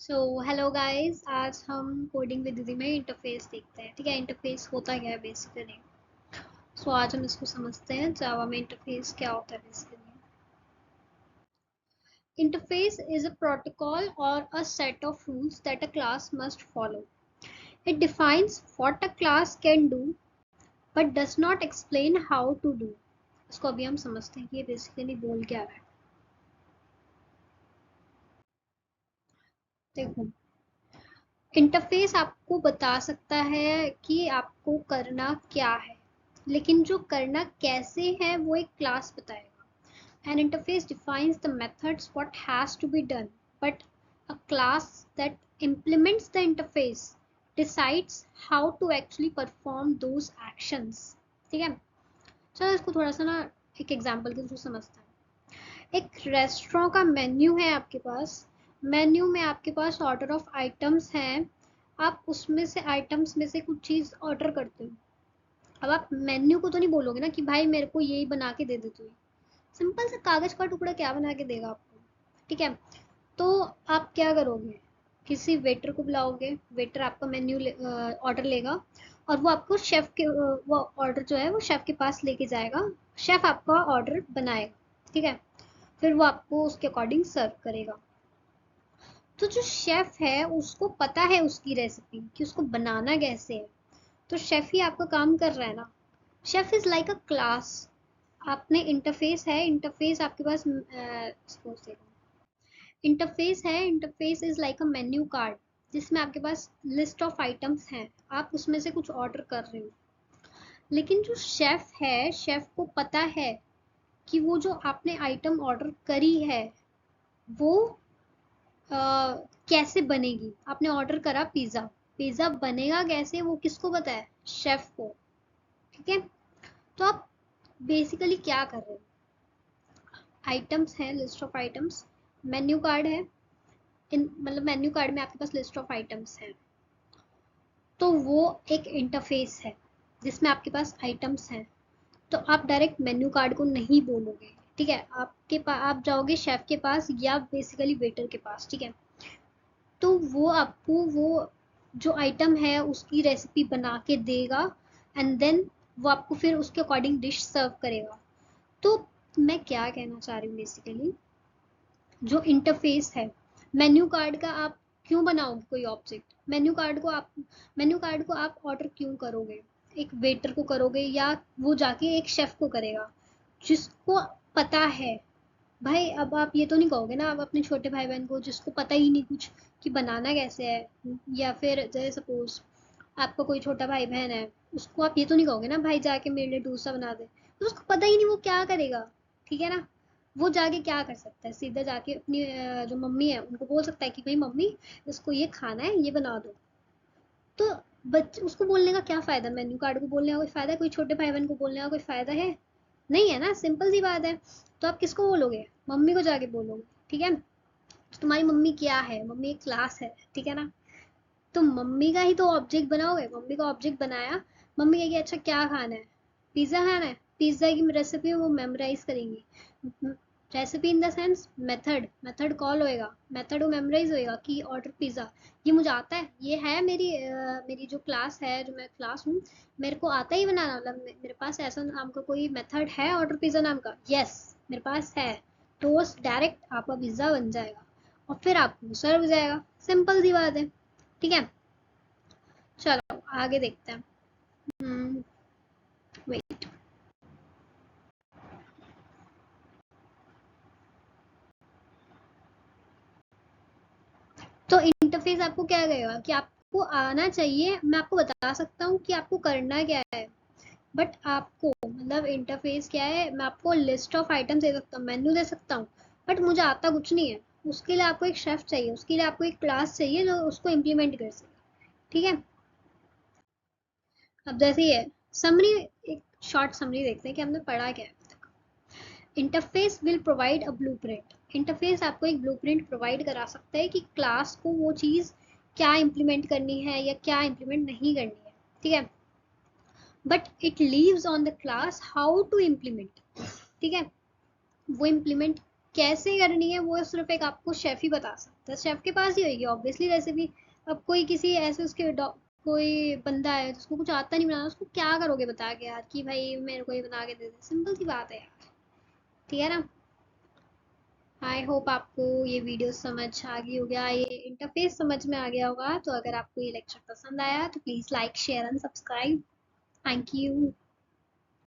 So hello guys, आज हम coding with दीदी में इंटरफेस देखते हैं। ठीक है, इंटरफेस होता क्या है बेसिकली। सो आज हम इसको समझते हैं, जावा में इंटरफेस क्या होता है basically. Interface is a protocol और a set of rules that a class must follow. It defines what a class can do but does not explain how to do. इसको अभी हम समझते हैं कि ये बेसिकली बोल क्या रहा है. देखो, इंटरफेस आपको बता सकता है कि आपको करना क्या है, लेकिन जो करना कैसे है वो एक क्लास बताएगा. An interface defines the methods what has to be done, but a class that implements the interface decides how to actually perform those actions. ठीक है, चलो इसको थोड़ा सा ना एक एग्जांपल के थ्रू समझते हैं. एक रेस्टोरेंट का मेन्यू है आपके पास. मेन्यू में आपके पास ऑर्डर ऑफ आइटम्स हैं. आप उसमें से आइटम्स में से कुछ चीज़ ऑर्डर करते हो. अब आप मेन्यू को तो नहीं बोलोगे ना कि भाई मेरे को यही बना के दे दे तू. सिंपल सा कागज का टुकड़ा क्या बना के देगा आपको. ठीक है, तो आप क्या करोगे, किसी वेटर को बुलाओगे. वेटर आपका मेन्यू ऑर्डर लेगा और वो आपको शेफ के वो ऑर्डर जो है वो शेफ के पास लेके जाएगा. शेफ आपका ऑर्डर बनाएगा. ठीक है, फिर वो आपको उसके अकॉर्डिंग सर्व करेगा. तो जो शेफ है उसको पता है उसकी रेसिपी कि उसको बनाना कैसे है. तो शेफ ही आपका काम कर रहा है ना. Chef is like a class. आपने इंटरफेस है, इंटरफेस आपके पास सपोज देखो, इंटरफेस है. Interface is like a menu card जिसमें आपके पास लिस्ट ऑफ आइटम्स हैं. आप उसमें से कुछ ऑर्डर कर रहे हो, लेकिन जो शेफ है, शेफ को पता है कि वो जो आपने आइटम ऑर्डर करी है वो कैसे बनेगी. आपने ऑर्डर करा पिज्ज़ा, पिज्ज़ा बनेगा कैसे वो किसको पता है, शेफ को. ठीक है, तो आप बेसिकली क्या कर रहे हो, आइटम्स हैं, list of items, menu card है. इन मतलब मेन्यू कार्ड में आपके पास लिस्ट ऑफ आइटम्स हैं. तो वो एक इंटरफेस है जिसमें आपके पास आइटम्स हैं. तो आप डायरेक्ट मेन्यू कार्ड को नहीं बोलोगे. ठीक है, आपके पास आप जाओगे शेफ के पास या बेसिकली वेटर के पास. ठीक है, तो वो आपको वो जो आइटम है उसकी रेसिपी बना के देगा एंड देन वो आपको फिर उसके अकॉर्डिंग डिश सर्व करेगा. तो मैं क्या कहना चाह रही हूँ बेसिकली, जो इंटरफेस है, मेन्यू कार्ड का आप क्यों बनाओगे कोई ऑब्जेक्ट. मेन्यू कार्ड को आप ऑर्डर क्यों करोगे, एक वेटर को करोगे या वो जाके एक शेफ को करेगा जिसको पता है. भाई अब आप ये तो नहीं कहोगे ना आप अपने छोटे भाई बहन को जिसको पता ही नहीं कुछ कि बनाना कैसे है, या फिर जैसे सपोज आपका कोई छोटा भाई बहन है, उसको आप ये तो नहीं कहोगे ना भाई जाके मेरे लिए डोसा बना दे. तो उसको पता ही नहीं वो क्या करेगा. ठीक है ना, वो जाके क्या कर सकता है, सीधा जाके अपनी जो मम्मी है उनको बोल सकता है कि भाई मम्मी इसको ये खाना है, ये बना दो. तो बच्चे उसको बोलने का क्या फ़ायदा, मेन्यू कार्ड को बोलने का कोई फ़ायदा है, कोई छोटे भाई बहन को बोलने का कोई फ़ायदा है, नहीं है ना. सिंपल सी बात है. तो आप किसको बोलोगे, मम्मी को जाके बोलोगे. ठीक है, तो तुम्हारी मम्मी क्या है, मम्मी एक क्लास है. ठीक है ना, तो मम्मी का ही तो ऑब्जेक्ट बनाओगे. मम्मी का ऑब्जेक्ट बनाया, मम्मी कहेगी अच्छा क्या खाना है, पिज़्ज़ा खाना है, पिज़्ज़ा की रेसिपी वो मेमोराइज करेंगी. Recipe in the sense method, method call होएगा, मेथड वो मेमोराइज होएगा कि ऑर्डर पिज़्ज़ा, ये मुझे आता है, ये है मेरी जो क्लास है, जो मैं क्लास हूँ, मेरे को आता ही बनाना. मतलब मेरे पास ऐसा नाम का कोई मेथड है ऑर्डर पिज़्ज़ा नाम का, यस मेरे पास है. तो वो डायरेक्ट आपका पिज़्ज़ा बन जाएगा और फिर आपको सर्व हो जाएगा. सिंपल सी बात है. ठीक है, चलो आगे देखते हैं. वेट, तो इंटरफेस आपको क्या कहेगा कि आपको आना चाहिए, मैं आपको बता सकता हूँ कि आपको करना क्या है, बट आपको मतलब इंटरफेस क्या है, मैं आपको लिस्ट ऑफ आइटम्स दे सकता हूँ, मेन्यू दे सकता हूँ, बट मुझे आता कुछ नहीं है. उसके लिए आपको एक शेफ चाहिए, उसके लिए आपको एक क्लास चाहिए जो उसको इम्प्लीमेंट कर सके. ठीक है, अब जैसे ही है समरी, एक शॉर्ट समरी देखते हैं कि हमने पढ़ा क्या है. Interface will provide a blueprint. Interface आपको एक ब्लूप्रिंट प्रोवाइड करा सकता है कि क्लास को वो चीज़ क्या इम्प्लीमेंट करनी है या क्या इम्प्लीमेंट नहीं करनी है. ठीक है, but it leaves on the class how to implement. ठीक है, वो इम्प्लीमेंट कैसे करनी है वो सिर्फ एक आपको शेफ ही बता सकता है, शेफ के पास ही होगी ऑब्वियसली रेसिपी। अब कोई किसी ऐसे उसके कोई बंदा है जिसको कुछ आता नहीं बनाना, उसको क्या करोगे बता के यार कि भाई मेरे को ये बना के दे दे, सिंपल सी बात है यार। ठीक है ना। आई होप आपको ये वीडियो समझ आ गई होगा, ये इंटरफेस समझ में आ गया होगा। तो अगर आपको ये लेक्चर पसंद आया तो please like share and subscribe. Thank you.